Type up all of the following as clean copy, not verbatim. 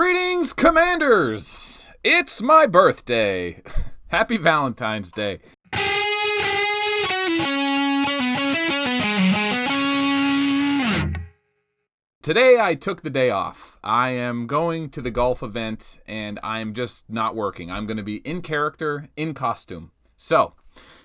Greetings, Commanders! It's my birthday. Happy Valentine's Day. Today I took the day off. I am going to the golf event and I'm just not working. I'm going to be in character, in costume. So,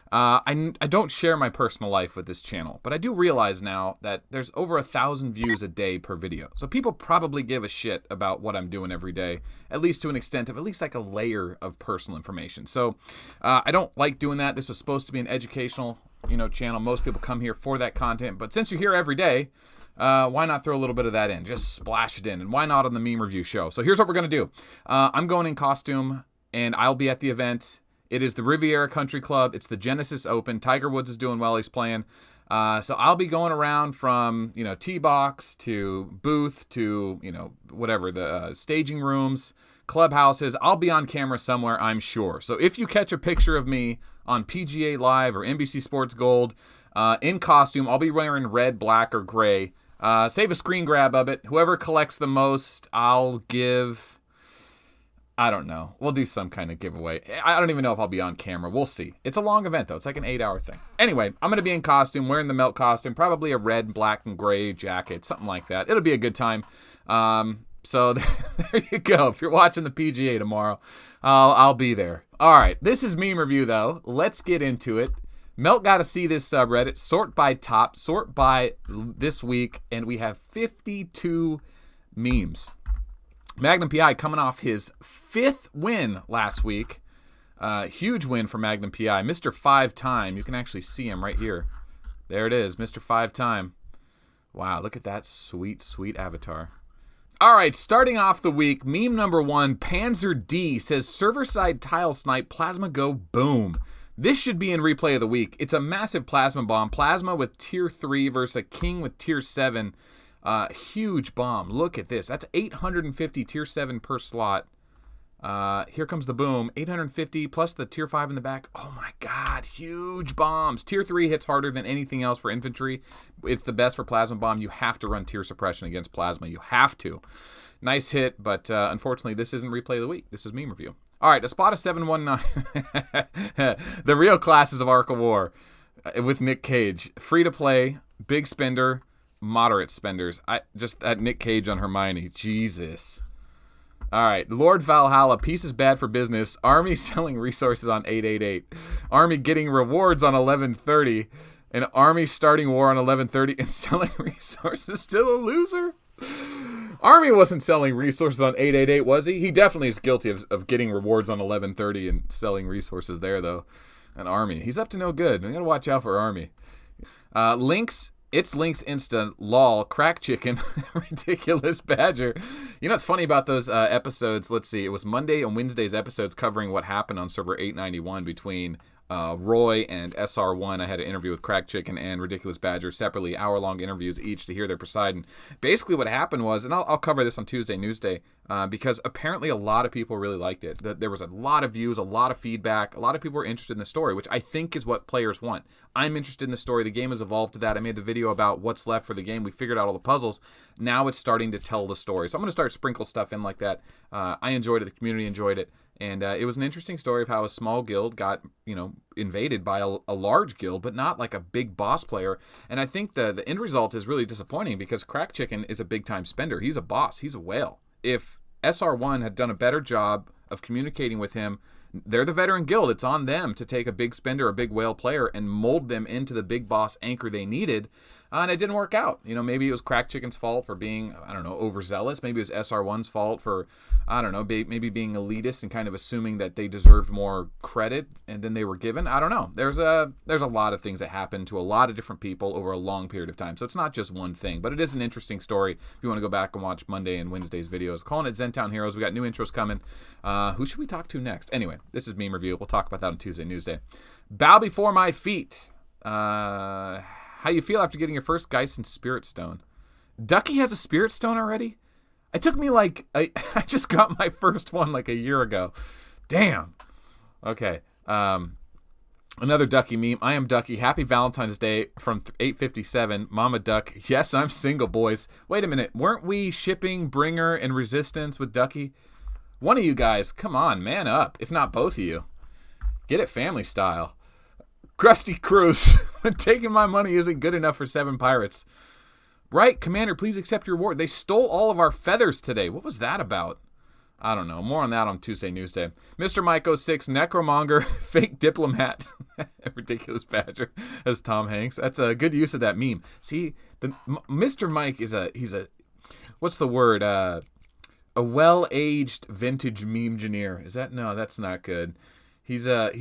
I don't share my personal life with this channel, but I do realize now that there's over 1,000 views a day per video. So people probably give a shit about what I'm doing every day, at least to an extent of at least like a layer of personal information. So I don't like doing that. This was supposed to be an educational, channel. Most people come here for that content, but since you're here every day, why not throw a little bit of that in? Just splash it in, and why not on the meme review show? So here's what we're gonna do. I'm going in costume, and I'll be at the event. It is the Riviera Country Club. It's the Genesis Open. Tiger Woods is doing well. He's playing. So I'll be going around from, tee box to booth to, whatever, the staging rooms, clubhouses. I'll be on camera somewhere, I'm sure. So if you catch a picture of me on PGA Live or NBC Sports Gold in costume, I'll be wearing red, black, or gray. Save a screen grab of it. Whoever collects the most, I'll give... I don't know. We'll do some kind of giveaway. I don't even know if I'll be on camera. We'll see. It's a long event, though. It's like an 8-hour thing. Anyway, I'm going to be in costume, wearing the Melt costume, probably a red, black, and gray jacket, something like that. It'll be a good time. So there you go. If you're watching the PGA tomorrow, I'll be there. All right. This is meme review, though. Let's get into it. Melt got to see this subreddit. Sort by top. Sort by this week. And we have 52 memes. Magnum PI coming off his 5th win last week. Huge win for Magnum PI. Mr. 5-time. You can actually see him right here. There it is, Mr. 5-time. Wow, look at that sweet, sweet avatar. All right, starting off the week, meme number 1, Panzer D says, server-side tile snipe, plasma go boom. This should be in replay of the week. It's a massive plasma bomb. Plasma with tier 3 versus a king with tier 7. Huge bomb. Look at this. That's 850 tier 7 per slot. Here comes the boom. 850 plus the tier 5 in the back. Oh my god, huge bombs. Tier 3 hits harder than anything else for infantry. It's the best for plasma bomb. You have to run tier suppression against plasma. You have to. Nice hit, but unfortunately this isn't replay of the week. This is meme review. All right, a spot of 719. The real classes of Arc of War with Nick Cage. Free to play, big spender, moderate spenders. Just that Nick Cage on Hermione. Jesus. All right. Lord Valhalla. Peace is bad for business. Army selling resources on 888. Army getting rewards on 1130. And Army starting war on 1130 and selling resources. Still a loser? Army wasn't selling resources on 888, was he? He definitely is guilty of getting rewards on 1130 and selling resources there, though. And Army. He's up to no good. We got to watch out for Army. It's Link's Insta, lol, crack chicken, ridiculous badger. You know what's funny about those episodes? Let's see, it was Monday and Wednesday's episodes covering what happened on server 891 between Roy and SR1. I had an interview with Crack Chicken and Ridiculous Badger separately, hour-long interviews each to hear their side. And basically what happened was, and I'll cover this on Tuesday Newsday, because apparently a lot of people really liked it. There was a lot of views, a lot of feedback. A lot of people were interested in the story, which I think is what players want. I'm interested in the story. The game has evolved to that. I made the video about what's left for the game. We figured out all the puzzles. Now it's starting to tell the story. So I'm going to start sprinkle stuff in like that. I enjoyed it. The community enjoyed it. And it was an interesting story of how a small guild got, invaded by a large guild, but not like a big boss player. And I think the end result is really disappointing because Crack Chicken is a big-time spender. He's a boss. He's a whale. If SR1 had done a better job of communicating with him, they're the veteran guild. It's on them to take a big spender, a big whale player, and mold them into the big boss anchor they needed. And it didn't work out. Maybe it was Crack Chicken's fault for being, overzealous. Maybe it was SR1's fault for, maybe being elitist and kind of assuming that they deserved more credit and than they were given. I don't know. There's a lot of things that happen to a lot of different people over a long period of time. So it's not just one thing, but it is an interesting story. If you want to go back and watch Monday and Wednesday's videos, calling it Zentown Heroes. We got new intros coming. Who should we talk to next? Anyway, this is meme review. We'll talk about that on Tuesday Newsday. Bow before my feet. How you feel after getting your first Geist and Spirit Stone? Ducky has a Spirit Stone already? It took me I just got my first one like a year ago. Damn. Okay. Another Ducky meme. I am Ducky. Happy Valentine's Day from 857. Mama Duck. Yes, I'm single, boys. Wait a minute. Weren't we shipping Bringer and Resistance with Ducky? One of you guys, come on, man up. If not both of you. Get it family style. Krusty Cruz. Taking my money isn't good enough for 7 pirates. Right, Commander, please accept your reward. They stole all of our feathers today. What was that about? I don't know. More on that on Tuesday Newsday. Mr. Mike 06, Necromonger, Fake Diplomat, Ridiculous Badger as Tom Hanks. That's a good use of that meme. See, Mr. Mike is he's a, what's the word? A well-aged vintage meme engineer. Is that? No, that's not good. He's a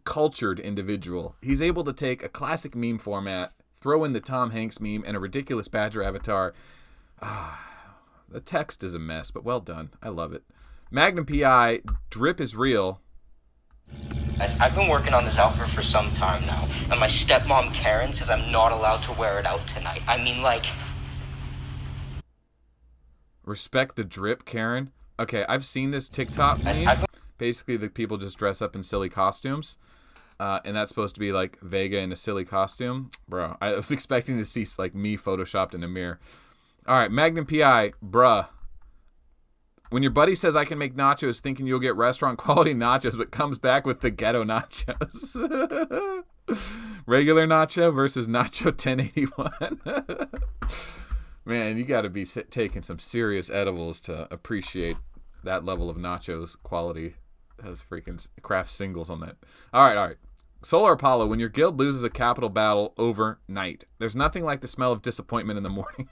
cultured individual. He's able to take a classic meme format, throw in the Tom Hanks meme and a ridiculous Badger avatar. The text is a mess, but well done. I love it. Magnum PI, drip is real. Guys, I've been working on this outfit for some time now, and my stepmom Karen says I'm not allowed to wear it out tonight. I mean, like... Respect the drip, Karen. Okay, I've seen this TikTok meme. Basically, the people just dress up in silly costumes. And that's supposed to be like Vega in a silly costume. Bro, I was expecting to see like me photoshopped in a mirror. All right, Magnum PI, bruh. When your buddy says I can make nachos thinking you'll get restaurant quality nachos, but comes back with the ghetto nachos. Regular nacho versus nacho 1081. Man, you got to be taking some serious edibles to appreciate that level of nachos quality. Those freaking craft singles on that. All right. Solar Apollo, when your guild loses a capital battle overnight, there's nothing like the smell of disappointment in the morning.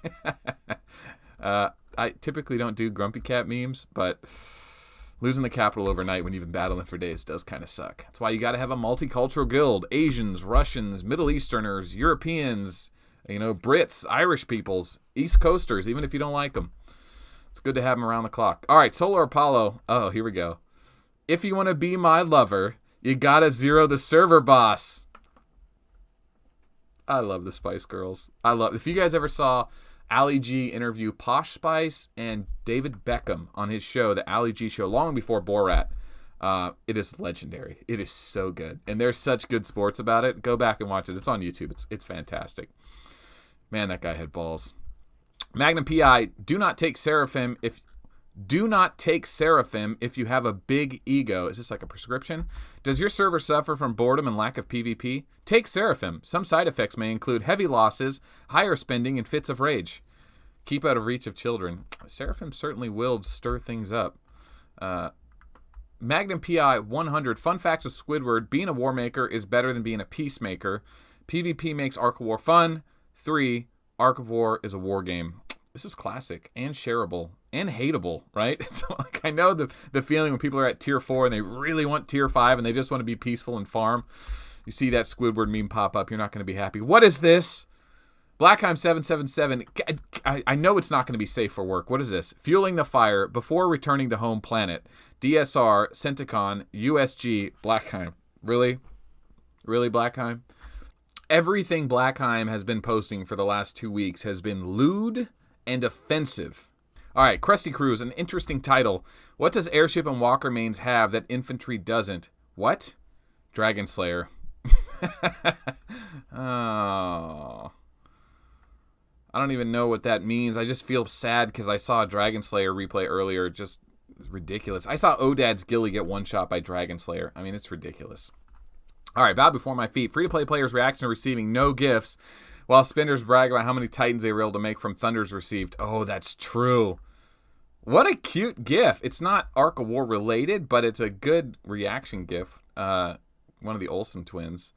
I typically don't do Grumpy Cat memes, but losing the capital overnight when you've been battling for days does kind of suck. That's why you got to have a multicultural guild. Asians, Russians, Middle Easterners, Europeans, Brits, Irish peoples, East Coasters, even if you don't like them. It's good to have them around the clock. All right, Solar Apollo. Oh, here we go. If you want to be my lover, you gotta zero the server boss. I love the Spice Girls. If you guys ever saw Ali G interview Posh Spice and David Beckham on his show, the Ali G show, long before Borat, it is legendary. It is so good. And there's such good sports about it. Go back and watch it. It's on YouTube. It's fantastic. Man, that guy had balls. Magnum PI, do not take Seraphim if you have a big ego. Is this like a prescription? Does your server suffer from boredom and lack of PvP? Take Seraphim. Some side effects may include heavy losses, higher spending, and fits of rage. Keep out of reach of children. Seraphim certainly will stir things up. Magnum PI 100. Fun facts with Squidward. Being a war maker is better than being a peacemaker. PvP makes Ark of War fun. 3. Ark of War is a war game. This is classic and shareable and hateable, right? So, I know the feeling when people are at tier 4 and they really want tier 5 and they just want to be peaceful and farm. You see that Squidward meme pop up, you're not going to be happy. What is this? Blackheim777. I know it's not going to be safe for work. What is this? Fueling the fire before returning to home planet. DSR, Centicon, USG, Blackheim. Really? Really, Blackheim? Everything Blackheim has been posting for the last 2 weeks has been lewd and offensive. All right, Krusty Cruz, an interesting title. What does Airship and Walker mains have that infantry doesn't? What? Dragon Slayer. Oh. I don't even know what that means. I just feel sad because I saw a Dragon Slayer replay earlier. Just ridiculous. I saw Odad's Gilly get one shot by Dragon Slayer. I mean, it's ridiculous. All right, bow before my feet. Free-to-play players' reaction to receiving no gifts, while spinners brag about how many Titans they were able to make from Thunders received. Oh, that's true. What a cute gif. It's not Ark of War related, but it's a good reaction gif. One of the Olsen twins.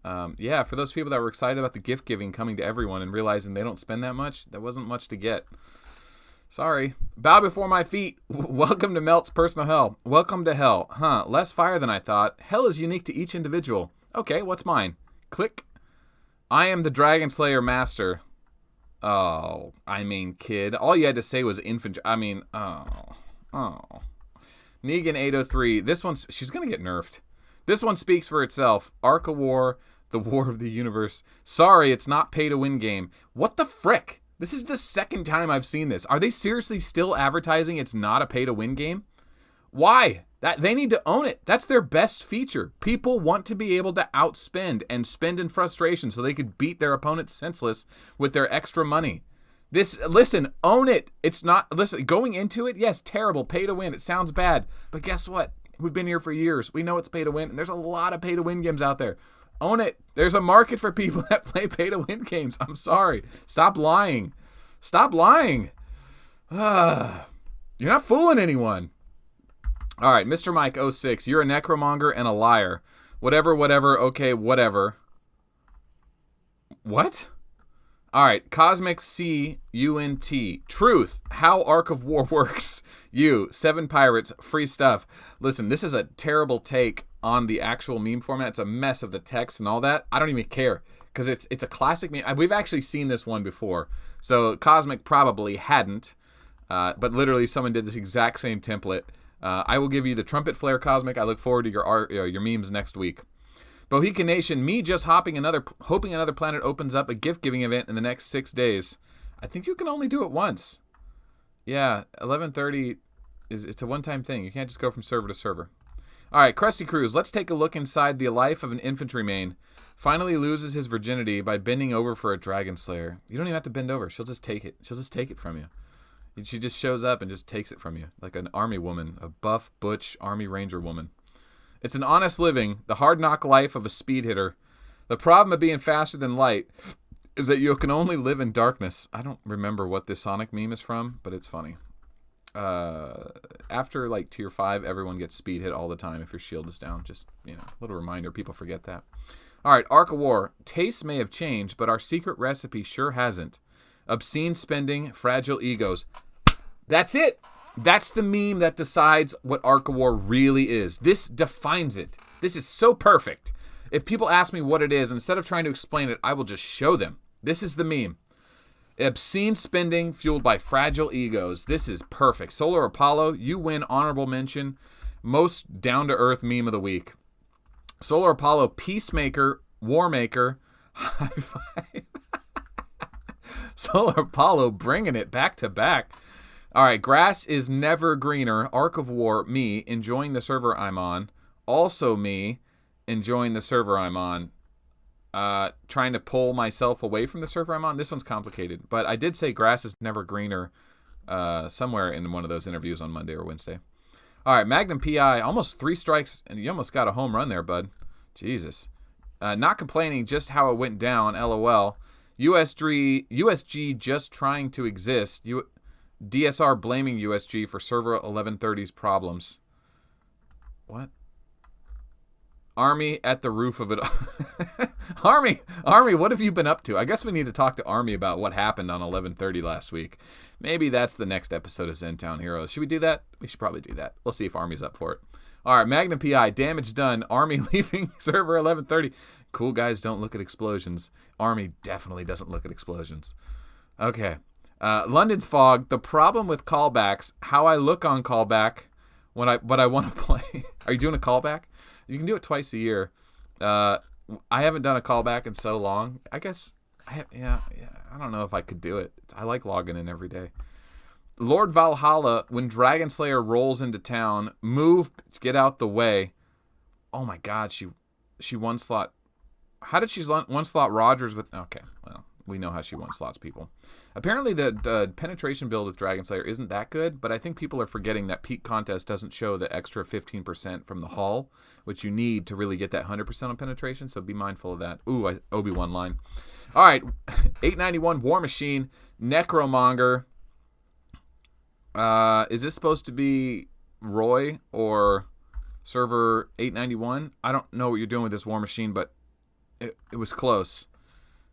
Yeah, for those people that were excited about the gift giving coming to everyone and realizing they don't spend that much, that wasn't much to get. Sorry. Bow before my feet. Welcome to Melt's personal hell. Welcome to hell. Huh, less fire than I thought. Hell is unique to each individual. Okay, what's mine? Click. I am the Dragon Slayer master. Oh, I mean, kid. All you had to say was infantry. I mean, oh. Negan 803. This one's, she's going to get nerfed. This one speaks for itself. Ark of War, the war of the universe. Sorry, it's not pay-to-win game. What the frick? This is the second time I've seen this. Are they seriously still advertising it's not a pay-to-win game? Why? That they need to own it. That's their best feature. People want to be able to outspend and spend in frustration so they could beat their opponents senseless with their extra money. Listen, own it. It's not, listen, going into it, yes, terrible, pay to win. It sounds bad. But guess what? We've been here for years. We know it's pay to win, and there's a lot of pay to win games out there. Own it. There's a market for people that play pay to win games. I'm sorry. Stop lying. Stop lying. You're not fooling anyone. All right, Mr. Mike 06, you're a necromonger and a liar. Whatever, okay, whatever. What? All right, Cosmic CUNT. Truth, how Ark of War works. 7 pirates, free stuff. Listen, this is a terrible take on the actual meme format. It's a mess of the text and all that. I don't even care because it's a classic meme. We've actually seen this one before. So Cosmic probably hadn't, but literally someone did this exact same template. I will give you the trumpet flare, Cosmic. I look forward to your memes next week. Bohican Nation, me just hoping another planet opens up a gift-giving event in the next 6 days. I think you can only do it once. Yeah, 11:30 it's a one-time thing. You can't just go from server to server. All right, Krusty Cruz, let's take a look inside the life of an infantryman. Finally loses his virginity by bending over for a dragon slayer. You don't even have to bend over. She'll just take it. She'll just take it from you. She just shows up and just takes it from you, like an army woman, a buff, butch army ranger woman. It's an honest living, the hard knock life of a speed hitter. The problem of being faster than light is that you can only live in darkness. I don't remember what this Sonic meme is from, but it's funny. After like tier 5, everyone gets speed hit all the time if your shield is down. Just, little reminder, people forget that. All right, Ark of War. Tastes may have changed, but our secret recipe sure hasn't. Obscene spending, fragile egos. That's it. That's the meme that decides what Ark of War really is. This defines it. This is so perfect. If people ask me what it is, instead of trying to explain it, I will just show them. This is the meme. Obscene spending fueled by fragile egos. This is perfect. Solar Apollo, you win honorable mention. Most down-to-earth meme of the week. Solar Apollo, peacemaker, warmaker, high five. Solar Apollo bringing it back to back. All right, grass is never greener. Ark of War, me, enjoying the server I'm on. Also me, enjoying the server I'm on. Trying to pull myself away from the server I'm on. This one's complicated, but I did say grass is never greener somewhere in one of those interviews on Monday or Wednesday. All right, Magnum PI, almost 3 strikes, and you almost got a home run there, bud. Jesus. Not complaining, just how it went down, LOL. USG just trying to exist. DSR blaming USG for server 1130's problems. What? Army at the roof of it. Army, what have you been up to? I guess we need to talk to Army about what happened on 1130 last week. Maybe that's the next episode of Zentown Heroes. Should we do that? We should probably do that. We'll see if Army's up for it. All right, Magnum PI, damage done. Army leaving server 1130. Cool guys don't look at explosions. Army definitely doesn't look at explosions. Okay. London's Fog, the problem with callbacks, how I look on callback when I want to play. Are you doing a callback? You can do it twice a year. I haven't done a callback in so long. I guess, I don't know if I could do it. I like logging in every day. Lord Valhalla, when Dragon Slayer rolls into town, move, get out the way. Oh my God, she one slot. How did she one slot Rogers with? Okay, well, we know how she one slots people. Apparently the penetration build with Dragon Slayer isn't that good, but I think people are forgetting that Peak Contest doesn't show the extra 15% from the hull, which you need to really get that 100% on penetration, so be mindful of that. Ooh, Obi-Wan line. All right, 891 War Machine, Necromonger. Is this supposed to be Roy or server 891? I don't know what you're doing with this War Machine, but it was close.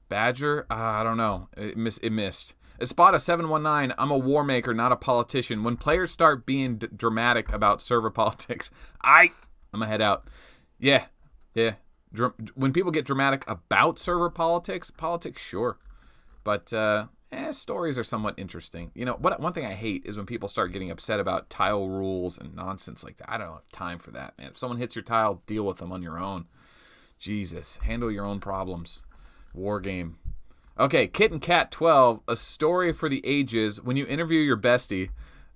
Badger? I don't know. It missed. Espada 719. I'm a war maker, not a politician. When players start being dramatic about server politics, I'm gonna head out. Yeah. When people get dramatic about server politics, sure. But stories are somewhat interesting. One thing I hate is when people start getting upset about tile rules and nonsense like that. I don't have time for that, man. If someone hits your tile, deal with them on your own. Jesus, handle your own problems. War game. Okay, Kit and Cat 12, a story for the ages. When you interview your bestie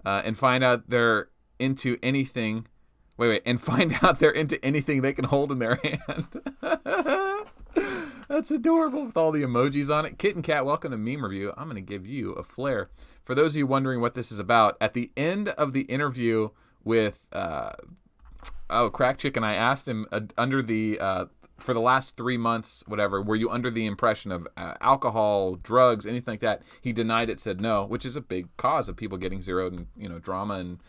and find out they're into anything. Wait, and find out they're into anything they can hold in their hand. That's adorable with all the emojis on it. Kit and Cat, welcome to Meme Review. I'm going to give you a flare. For those of you wondering what this is about, at the end of the interview with Crack Chicken, I asked him under the for the last 3 months, whatever, were you under the impression of alcohol, drugs, anything like that? He denied it, said no, which is a big cause of people getting zeroed and drama and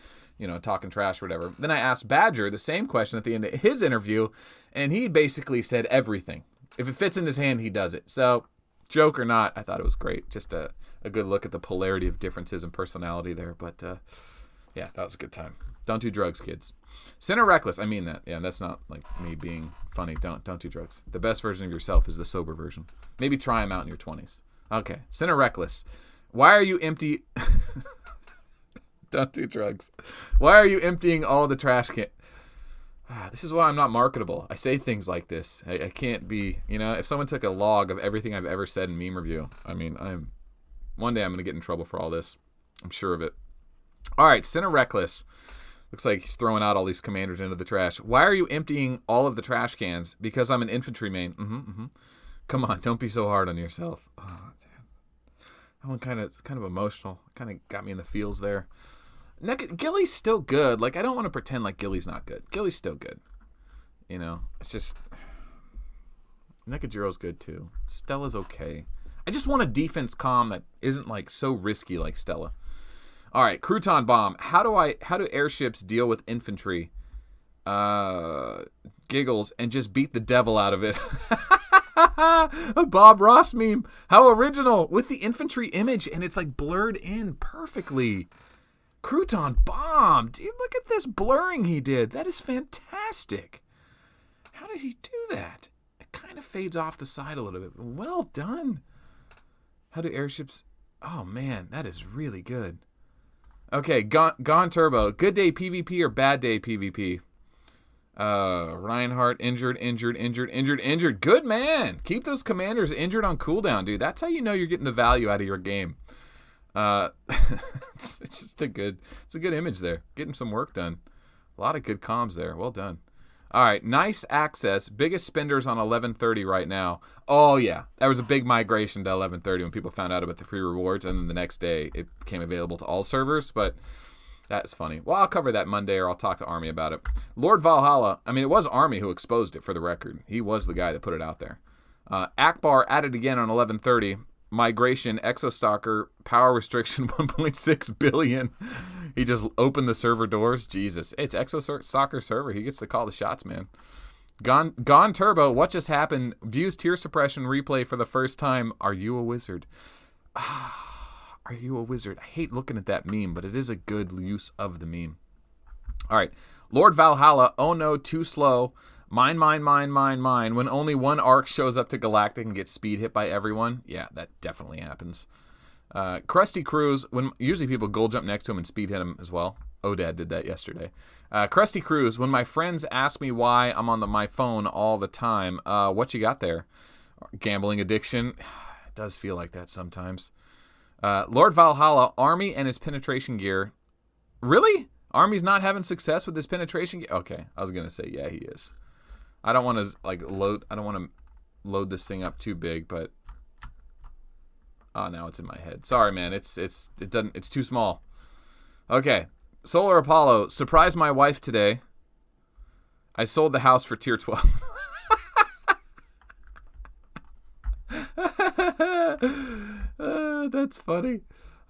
talking trash or whatever. Then I asked Badger the same question at the end of his interview, and he basically said everything. If it fits in his hand, he does it. So, joke or not, I thought it was great. Just a good look at the polarity of differences in personality there. But, yeah, that was a good time. Don't do drugs, kids. Sinner Reckless, I mean that. Yeah, that's not like me being funny. Don't do drugs. The best version of yourself is the sober version. Maybe try them out in your 20s. Okay, Sinner Reckless. Why are you empty... Don't do drugs. Why are you emptying all the trash can? This is why I'm not marketable. I say things like this. I can't be, if someone took a log of everything I've ever said in Meme Review, one day I'm going to get in trouble for all this. I'm sure of it. All right, Sinner Reckless. Looks like he's throwing out all these commanders into the trash. Why are you emptying all of the trash cans? Because I'm an infantry main. Come on, don't be so hard on yourself. Oh, damn. That one kind of emotional. Kind of got me in the feels there. Gilly's still good. Like, I don't want to pretend like Gilly's not good. Gilly's still good. It's just... Nekajiro's good, too. Stella's okay. I just want a defense comm that isn't, like, so risky like Stella. All right, Crouton Bomb. How do airships deal with infantry? Giggles, and just beat the devil out of it. A Bob Ross meme. How original. With the infantry image, and it's, like, blurred in perfectly. Crouton Bomb. Dude, look at this blurring he did. That is fantastic. How did he do that? It kind of fades off the side a little bit. Well done. How do airships... Oh, man, that is really good. Okay, Gone Turbo. Good day PvP or bad day PvP? Reinhardt, injured. Good man. Keep those commanders injured on cooldown, dude. That's how you know you're getting the value out of your game. It's just a good image there. Getting some work done. A lot of good comms there. Well done. All right, nice access. Biggest spenders on 1130 right now. Oh yeah, there was a big migration to 1130 when people found out about the free rewards, and then the next day it became available to all servers. But that's funny. Well, I'll cover that Monday, or I'll talk to Army about it. Lord Valhalla. I mean, it was Army who exposed it, for the record. He was the guy that put it out there. Akbar added again on 1130. Migration, Exostalker, power restriction 1.6 billion. He just opened the server doors. Jesus. It's Exostalker server. He gets to call the shots, man. Gone Turbo, what just happened? Views tier suppression replay for the first time. Are you a wizard? Are you a wizard? I hate looking at that meme, but it is a good use of the meme. All right. Lord Valhalla, oh no, too slow. Mine. When only one arc shows up to Galactic and gets speed hit by everyone. Yeah, that definitely happens. Krusty Cruz, when usually people gold jump next to him and speed hit him as well. Odad did that yesterday. Krusty Cruz, when my friends ask me why I'm on my phone all the time, what you got there? Gambling addiction. It does feel like that sometimes. Lord Valhalla, Army and his penetration gear. Really? Army's not having success with his penetration gear? Okay, I was going to say, yeah, he is. I don't want to load this thing up too big, but now it's in my head. Sorry, man. It's too small. Okay. Solar Apollo, surprised my wife today. I sold the house for tier 12. That's funny.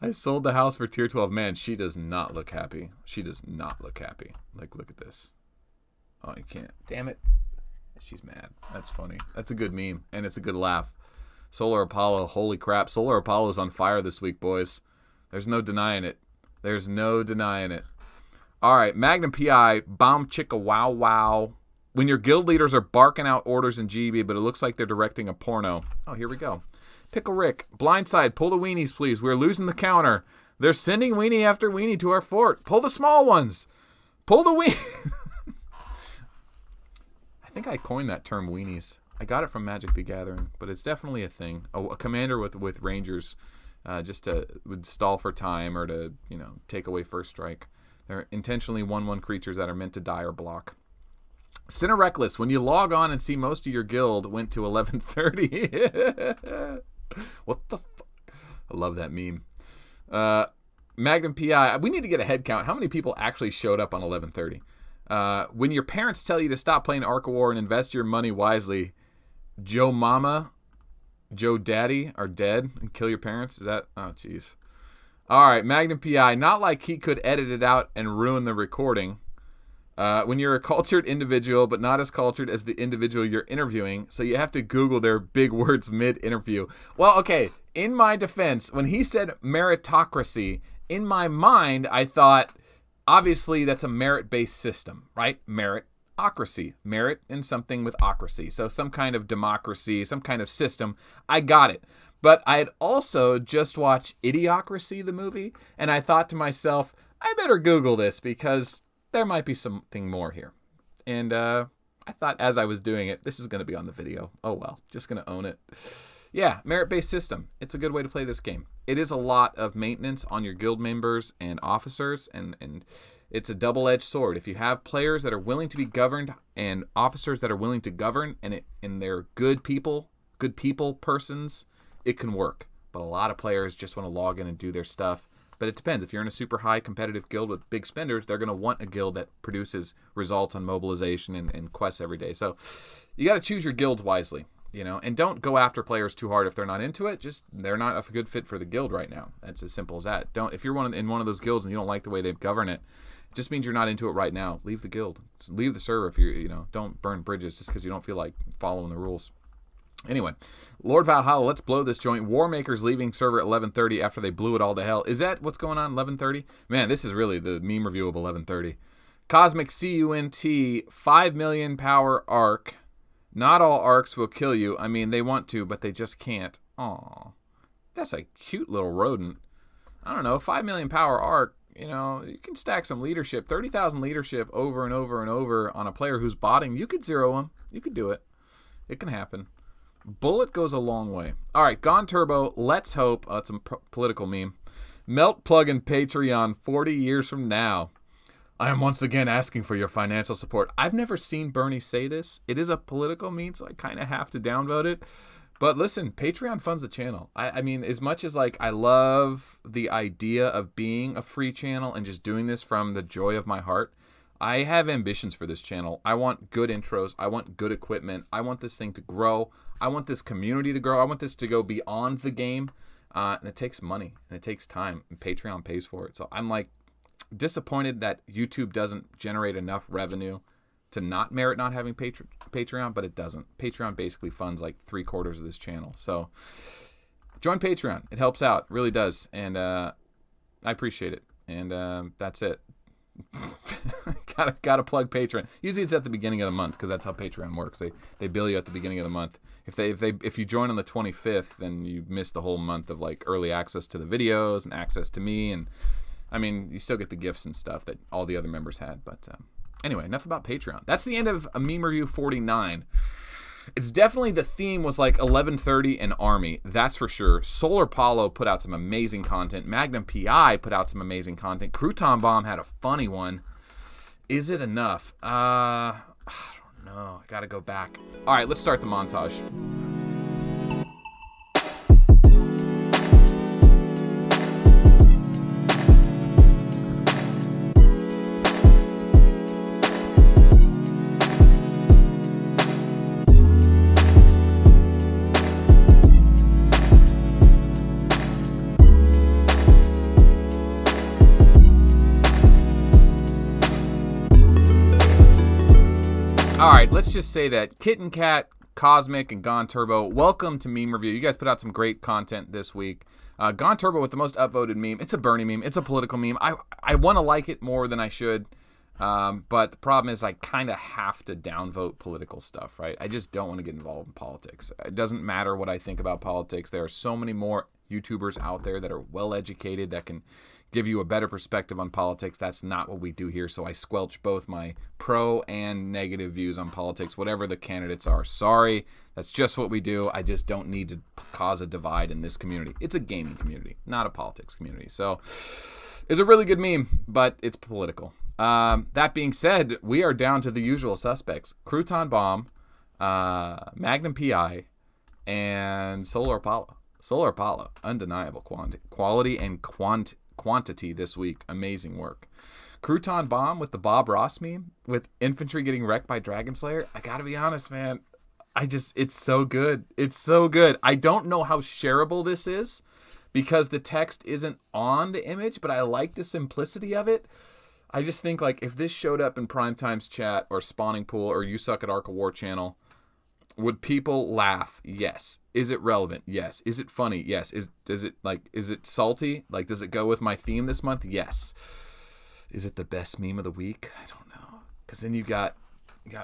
I sold the house for tier 12. Man, she does not look happy. Like, look at this. Oh, you can't. Damn it. She's mad. That's funny. That's a good meme, and it's a good laugh. Solar Apollo, holy crap. Solar Apollo's on fire this week, boys. There's no denying it. All right, Magnum PI, Bomb Chicka Wow Wow. When your guild leaders are barking out orders in GB, but it looks like they're directing a porno. Oh, here we go. Pickle Rick, blindside, pull the weenies, please. We're losing the counter. They're sending weenie after weenie to our fort. Pull the small ones. Pull the weenie. I think I coined that term, weenies. I got it from Magic the Gathering, but it's definitely a thing. A commander with Rangers just would stall for time or to, take away first strike. They're intentionally 1/1 creatures that are meant to die or block. Sinner Reckless, when you log on and see most of your guild went to 11:30. What the fuck? I love that meme. Magnum PI, we need to get a head count. How many people actually showed up on 11:30? When your parents tell you to stop playing Arc of War and invest your money wisely, Joe Mama, Joe Daddy are dead and kill your parents? Is that? Oh, jeez. All right, Magnum PI, not like he could edit it out and ruin the recording. When you're a cultured individual, but not as cultured as the individual you're interviewing, so you have to Google their big words mid-interview. Well, okay, in my defense, when he said meritocracy, in my mind, I thought, obviously, that's a merit-based system, right? Meritocracy. Merit in something with ocracy. So some kind of democracy, some kind of system. I got it. But I had also just watched Idiocracy, the movie, and I thought to myself, I better Google this because there might be something more here. And I thought as I was doing it, this is going to be on the video. Oh well, just going to own it. Yeah, merit-based system. It's a good way to play this game. It is a lot of maintenance on your guild members and officers, and it's a double-edged sword. If you have players that are willing to be governed and officers that are willing to govern, and they're good people persons, it can work. But a lot of players just want to log in and do their stuff. But it depends. If you're in a super high competitive guild with big spenders, they're going to want a guild that produces results on mobilization and quests every day. So you got to choose your guilds wisely, and don't go after players too hard if they're not into it. Just they're not a good fit for the guild right now. That's as simple as that. If you're in one of those guilds and you don't like the way they govern it, it just means you're not into it right now. Leave the guild. Leave the server if don't burn bridges just because you don't feel like following the rules. Anyway, Lord Valhalla, let's blow this joint. Warmaker's leaving server at 11:30 after they blew it all to hell. Is that what's going on, 11:30? Man, this is really the meme review of 11:30. Cosmic CUNT, 5 million power arc. Not all arcs will kill you. I mean, they want to, but they just can't. Aw, that's a cute little rodent. I don't know, 5 million power arc. You can stack some leadership. 30,000 leadership over and over and over on a player who's botting. You could zero him. You could do it. It can happen. Bullet goes a long way. All right, Gone Turbo, let's hope. That's a political meme. Melt plug-in Patreon 40 years from now. I am once again asking for your financial support. I've never seen Bernie say this. It is a political meme, so I kind of have to downvote it. But listen, Patreon funds the channel. I mean, as much as I love the idea of being a free channel and just doing this from the joy of my heart, I have ambitions for this channel. I want good intros. I want good equipment. I want this thing to grow. I want this community to grow. I want this to go beyond the game. And it takes money and it takes time. And Patreon pays for it. So I'm disappointed that YouTube doesn't generate enough revenue to not merit not having Patreon, but it doesn't. Patreon basically funds 3/4 of this channel. So join Patreon. It helps out. It really does. And I appreciate it. And that's it. Gotta plug Patreon. Usually it's at the beginning of the month because that's how Patreon works. They bill you at the beginning of the month. If you join on the 25th, then you miss the whole month of early access to the videos and access to me, and I mean you still get the gifts and stuff that all the other members had. But anyway, enough about Patreon. That's the end of a meme review 49. It's definitely the theme was 11:30 and Army, that's for sure. Solar Paulo put out some amazing content. Magnum PI put out some amazing content. Crouton Bomb had a funny one. Is it enough? I don't know. I gotta go back. All right, let's start the montage. All right, let's just say that Kitten Cat, Cosmic, and Gone Turbo, welcome to Meme Review. You guys put out some great content this week. Gone Turbo with the most upvoted meme. It's a Bernie meme. It's a political meme. I want to like it more than I should, but the problem is I kind of have to downvote political stuff, right? I just don't want to get involved in politics. It doesn't matter what I think about politics. There are so many more YouTubers out there that are well-educated that can give you a better perspective on politics. That's not what we do here, so I squelch both my pro and negative views on politics, whatever the candidates are. Sorry, that's just what we do. I just don't need to cause a divide in this community. It's a gaming community, not a politics community. So is a really good meme, but it's political. That being said, we are down to the usual suspects: Crouton Bomb, Magnum PI, and Solar Apollo. Solar Apollo, undeniable quality and quantity this week. Amazing work. Crouton Bomb with the Bob Ross meme with infantry getting wrecked by Dragon Slayer. I gotta be honest, man. It's so good. It's so good. I don't know how shareable this is because the text isn't on the image, but I like the simplicity of it. I just think, like, if this showed up in Primetime's chat or Spawning Pool or You Suck at Arc of War channel, would people laugh? Yes. Is it relevant? Yes. Is it funny? Yes. Is it salty? Like, does it go with my theme this month? Yes. Is it the best meme of the week? I don't know. Because then you got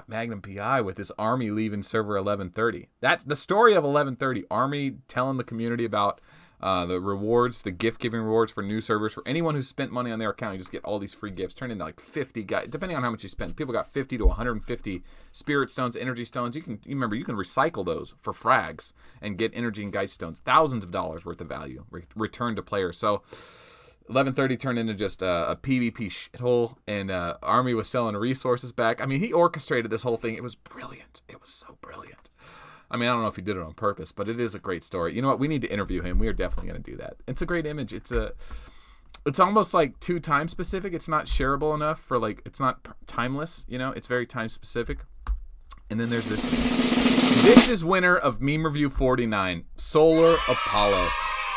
Magnum PI with this army leaving server 1130. That's the story of 1130. Army telling the community about the rewards, the gift-giving rewards for new servers. For anyone who spent money on their account, you just get all these free gifts. Turned into like 50 guys, depending on how much you spend. People got 50 to 150 spirit stones, energy stones. You can recycle those for frags and get energy and geist stones. Thousands of dollars worth of value returned to players. So 1130 turned into just a PvP shithole, and Army was selling resources back. I mean, he orchestrated this whole thing. It was brilliant. It was so brilliant. I mean, I don't know if he did it on purpose, but it is a great story. You know what? We need to interview him. We are definitely going to do that. It's a great image. It's almost like too time specific. It's not shareable enough for, like, it's not timeless. You know, it's very time specific. And then there's this meme. This is winner of Meme Review 49, Solar Apollo.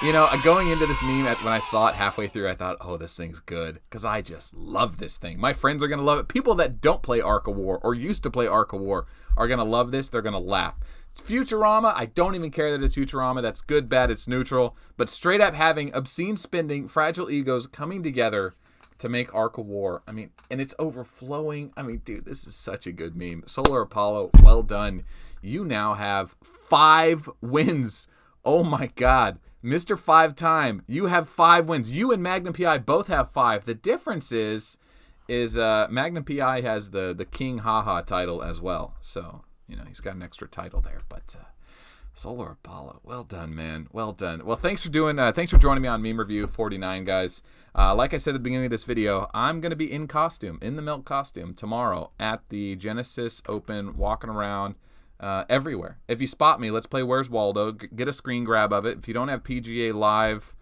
You know, going into this meme, when I saw it halfway through, I thought, oh, this thing's good, because I just love this thing. My friends are going to love it. People that don't play Arc of War or used to play Arc of War are going to love this. They're going to laugh. It's Futurama. I don't even care that it's Futurama. That's good, bad, it's neutral. But straight up having obscene spending, fragile egos coming together to make Arc of War. I mean, and it's overflowing. I mean, dude, this is such a good meme. Solar Apollo, well done. You now have 5 wins. Oh, my God. Mr. 5-time, you have 5 wins. You and Magnum PI both have 5. The difference is Magnum PI has the King Haha title as well. So, you know, he's got an extra title there. But Solar Apollo, well done, man. Well done. Well, thanks for joining me on Meme Review 49, guys. Like I said at the beginning of this video, I'm going to be in the Melt costume tomorrow at the Genesis Open, walking around everywhere. If you spot me, let's play Where's Waldo. Get a screen grab of it. If you don't have PGA Live,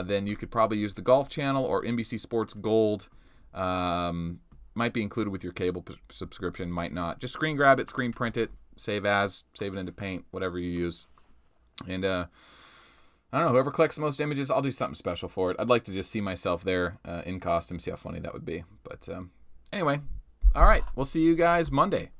then you could probably use the Golf Channel or NBC Sports Gold. Might be included with your cable subscription, might not. Just screen grab it, screen print it, save it into Paint, whatever you use. And I don't know, whoever collects the most images, I'll do something special for it. I'd like to just see myself there in costume, see how funny that would be. But anyway, all right, we'll see you guys Monday.